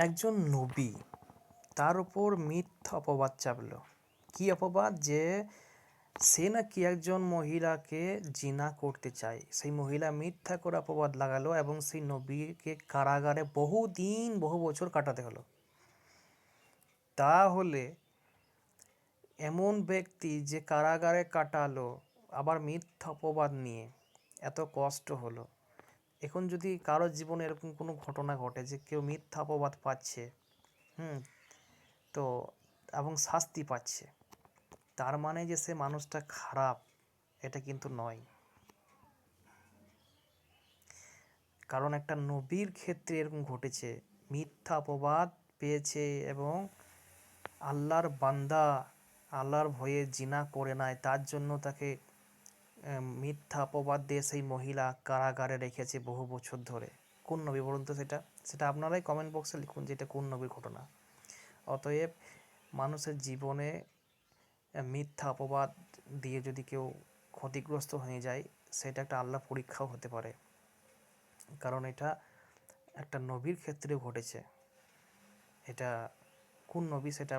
একজন নবী, তার উপর মিথ্যা অপবাদ চাপলো। কি অপবাদ? যে সে নাকি একজন মহিলাকে জিনা করতে চায়। সেই মহিলা মিথ্যা করে অপবাদ লাগালো এবং সেই নবীকে কারাগারে বহুদিন বহু বছর কাটাতে হলো। তাহলে এমন ব্যক্তি যে কারাগারে কাটালো, আবার মিথ্যা অপবাদ নিয়ে এত কষ্ট হলো, এখন যদি কারো জীবনে এরকম কোনো ঘটনা ঘটে যে কেউ মিথ্যা অপবাদ পাচ্ছে, তো এবং শাস্তি পাচ্ছে, তার মানে যে সে মানুষটা খারাপ, এটা কিন্তু নয়। কারণ একটা নবীর ক্ষেত্রে এরকম ঘটেছে, মিথ্যা অপবাদ পেয়েছে এবং আল্লাহর বান্দা আল্লাহর ভয়ে জিনা করে নাই, তার জন্য তাকে মিথ্যা অপবাদ দিয়ে সেই মহিলা কারাগারে রেখেছে বহু বছর ধরে। কোন নবী বলুন তো সেটা? সেটা আপনারাই কমেন্ট বক্সে লিখুন যে এটা কোন নবীর ঘটনা। অতএব মানুষের জীবনে মিথ্যা অপবাদ দিয়ে যদি কেউ ক্ষতিগ্রস্ত হয়ে যায়, সেটা একটা আল্লাহ পরীক্ষাও হতে পারে। কারণ এটা একটা নবীর ক্ষেত্রেও ঘটেছে। এটা কোন নবী সেটা